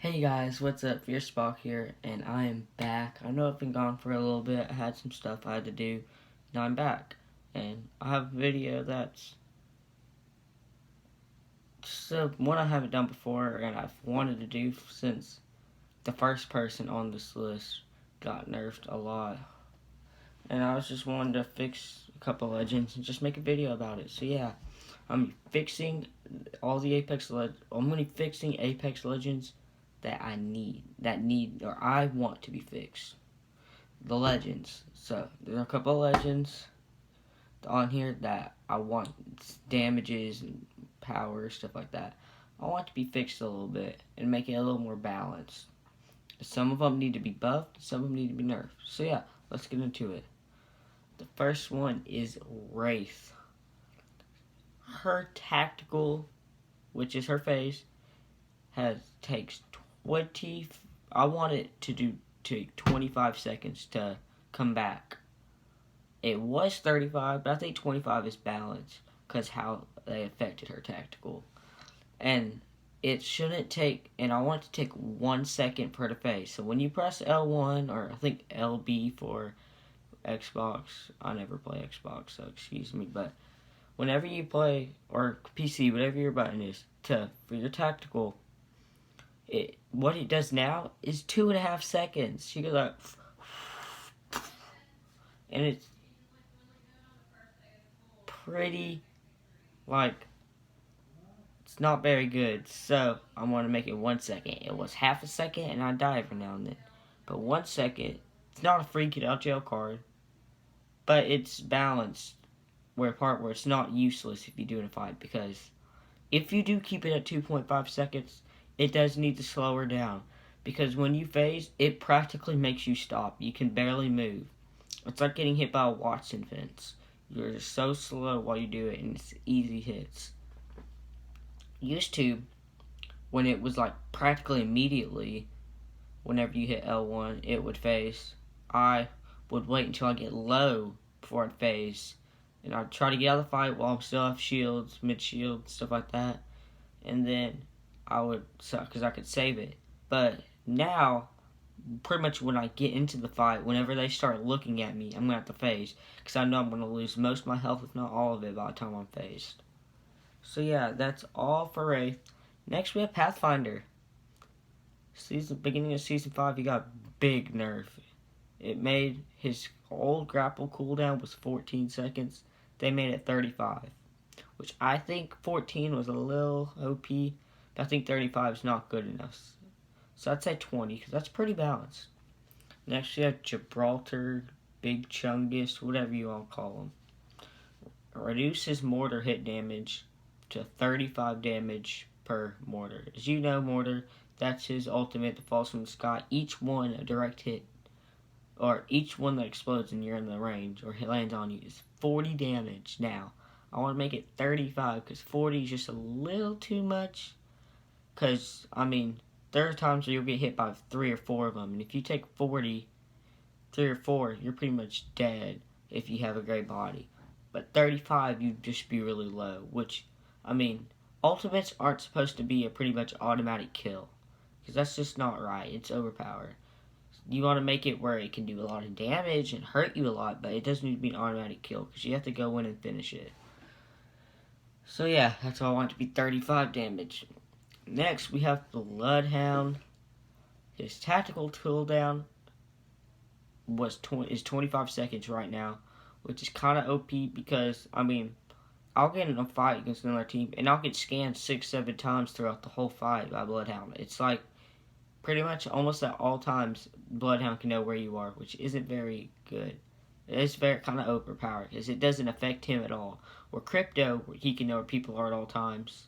Hey guys, what's up? Fierce Spock here, and I am back. I know I've been gone for a little bit. I had some stuff I had to do. Now I'm back, and I have a video that's just one I haven't done before, and I've wanted to do since the first person on this list got nerfed a lot. And I was just wanting to fix a couple legends and just make a video about it. So yeah, I'm fixing all the I'm gonna be fixing Apex Legends that I want to be fixed. The legends. So there are a couple of legends on here that I want damages and power, stuff like that. I want to be fixed a little bit and make it a little more balanced. Some of them need to be buffed, some of them need to be nerfed. So yeah, let's get into it. The first one is Wraith. Her tactical, which is her face, takes 20. I want it to take 25 seconds to come back. It was 35, but I think 25 is balanced because how they affected her tactical. And it shouldn't take, and I want it to take 1 second for her to phase. So when you press L1, or I think LB for Xbox, I never play Xbox, so excuse me, but whenever you play, or PC, whatever your button is, for your tactical, what it does now is 2.5 seconds. She goes like, and it's pretty, it's not very good. So I want to make it 1 second. It was half a second, and I die every now and then. But 1 second, it's not a free get out jail card, but it's balanced. Where it's not useless if you do in a fight, because if you do keep it at 2.5 seconds, it does need to slow her down, because when you phase, it practically makes you stop. You can barely move. It's like getting hit by a Watson fence. You're just so slow while you do it, and it's easy hits. Used to, when it was like practically immediately, whenever you hit L1, it would phase. I would wait until I get low before I'd phase, and I'd try to get out of the fight while I'm still off shields, mid shield, stuff like that, and then I would suck because I could save it. But now, pretty much when I get into the fight, whenever they start looking at me, I'm gonna have to phase, because I know I'm gonna lose most of my health, if not all of it, by the time I'm phased. So yeah, that's all for Wraith. Next we have Pathfinder. Beginning of season 5, he got big nerf. It made his old grapple cooldown was 14 seconds. They made it 35, which I think 14 was a little OP, but I think 35 is not good enough. So I'd say 20, because that's pretty balanced. Next you have Gibraltar, Big Chungus, whatever you all call him. Reduce his mortar hit damage to 35 damage per mortar. As you know, mortar, that's his ultimate that falls from the sky. Each one a direct hit, or each one that explodes and you're in the range or lands on you, is 40 damage. Now, I want to make it 35, because 40 is just a little too much. Because, there are times where you'll get hit by 3 or 4 of them, and if you take 40, 3 or 4, you're pretty much dead if you have a great body. But 35, you'd just be really low, which, ultimates aren't supposed to be a pretty much automatic kill, because that's just not right. It's overpowered. You want to make it where it can do a lot of damage and hurt you a lot, but it doesn't need to be an automatic kill, because you have to go in and finish it. So yeah, that's why I want it to be 35 damage. Next, we have Bloodhound. His tactical cooldown is 25 seconds right now, which is kind of OP, because, I'll get in a fight against another team, and I'll get scanned 6-7 times throughout the whole fight by Bloodhound. It's like, pretty much almost at all times, Bloodhound can know where you are, which isn't very good. It's very kind of overpowered, because it doesn't affect him at all. Where Crypto, he can know where people are at all times,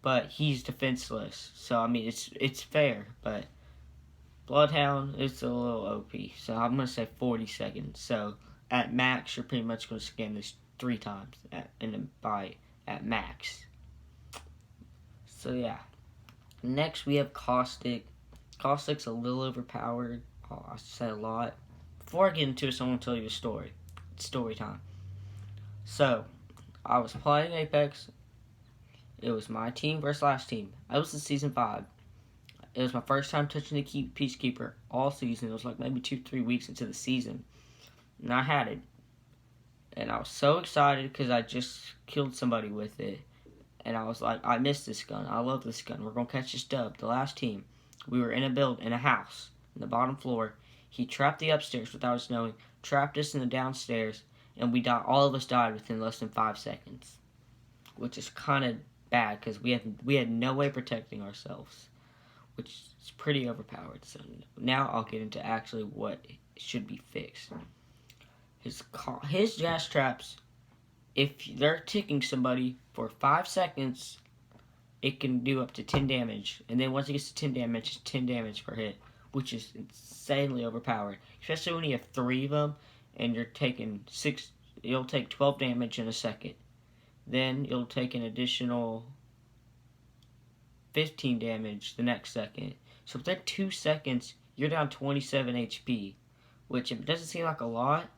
but he's defenseless. So, it's fair, but Bloodhound, it's a little OP. So, I'm going to say 40 seconds. So, at max, you're pretty much going to scan this 3 times in a fight at max. So, yeah. Next, we have Caustic. Caustic's a little overpowered. I say a lot. Before I get into it, I want to tell you a story. It's story time. So, I was playing Apex. It was my team versus last team. I was in Season 5. it was my first time touching the Peacekeeper all season. It was like maybe 2-3 weeks into the season, and I had it, and I was so excited because I just killed somebody with it, and I was like, I missed this gun. I love this gun. We're gonna catch this dub. The last team, we were in a house, in the bottom floor. He trapped the upstairs without us knowing, trapped us in the downstairs, and we died. All of us died within less than 5 seconds, which is kind of bad because we had no way protecting ourselves, which is pretty overpowered. So now I'll get into actually what should be fixed. His gas traps, if they're ticking somebody for 5 seconds, it can do up to 10 damage. And then once it gets to 10 damage, it's 10 damage per hit, which is insanely overpowered. Especially when you have 3 of them and you're taking 6, you'll take 12 damage in a second. Then you'll take an additional 15 damage the next second. So within 2 seconds, you're down 27 HP, which it doesn't seem like a lot,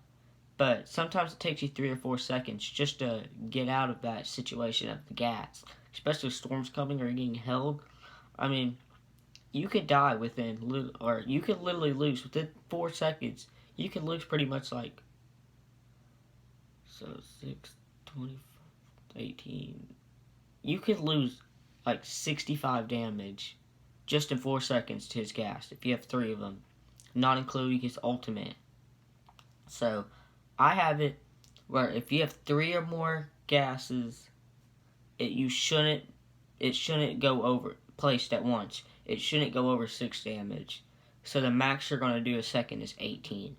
but sometimes it takes you 3 or 4 seconds just to get out of that situation of the gas. Especially if storms coming or getting held. I mean, you could die within, or you could literally lose within 4 seconds. You could lose pretty much like, so 6, 20, 18. You could lose like 65 damage just in 4 seconds to his gas if you have 3 of them, not including his ultimate. So I have it where if you have 3 or more gases, it shouldn't go over placed at once. It shouldn't go over 6 damage. So the max you're going to do a second is 18,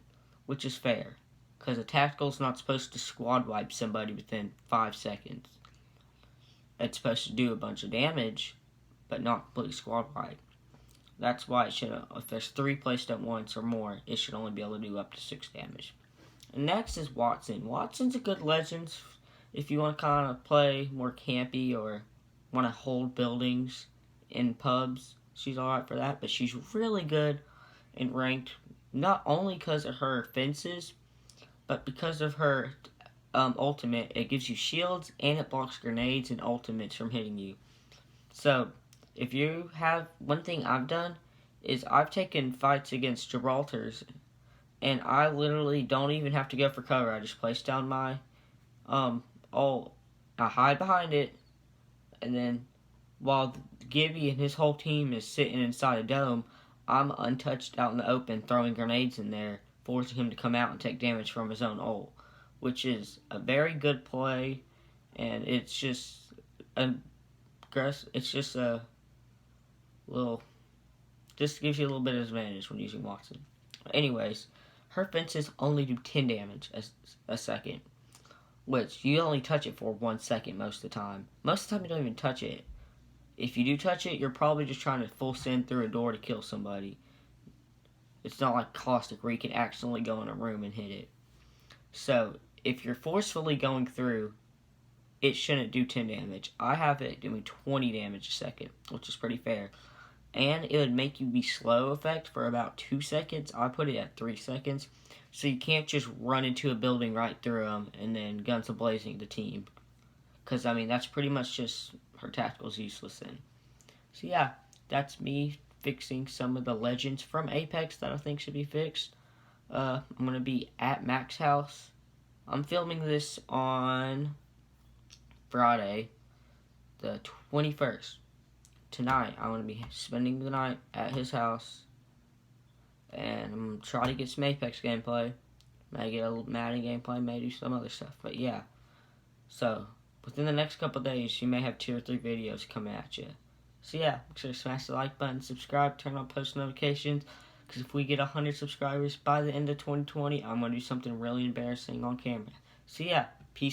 which is fair, because a tactical's not supposed to squad wipe somebody within 5 seconds. It's supposed to do a bunch of damage, but not completely squad wipe. That's why it should, if there's 3 placed at once or more, it should only be able to do up to 6 damage. And next is Watson. Watson's a good legend if you want to kind of play more campy or want to hold buildings in pubs. She's alright for that, but she's really good in ranked, not only because of her fences, but because of her ultimate. It gives you shields and it blocks grenades and ultimates from hitting you. So if you have, one thing I've done is I've taken fights against Gibraltars, and I literally don't even have to go for cover. I just place down my I hide behind it, and then while Gibby and his whole team is sitting inside a dome, I'm untouched out in the open throwing grenades in there, forcing him to come out and take damage from his own ult, which is a very good play, and it's just a little, just gives you a little bit of advantage when using Watson. Anyways, her fences only do 10 damage a second, which you only touch it for 1 second most of the time. Most of the time you don't even touch it. If you do touch it, you're probably just trying to full send through a door to kill somebody. It's not like Caustic where you can accidentally go in a room and hit it. So, if you're forcefully going through, it shouldn't do 10 damage. I have it doing 20 damage a second, which is pretty fair. And it would make you be slow effect for about 2 seconds. I put it at 3 seconds. So you can't just run into a building right through them and then guns a-blazing the team. Because, I mean, that's pretty much just her tactical's useless in. So yeah, that's me fixing some of the legends from Apex that I think should be fixed. I'm going to be at Mac's house. I'm filming this on Friday, the 21st. Tonight, I'm going to be spending the night at his house. And I'm going to try to get some Apex gameplay. May get a little Madden gameplay, may do some other stuff. But yeah. So, within the next couple days, you may have 2 or 3 videos coming at you. So yeah, make sure to smash the like button, subscribe, turn on post notifications. Because if we get 100 subscribers by the end of 2020, I'm going to do something really embarrassing on camera. So yeah.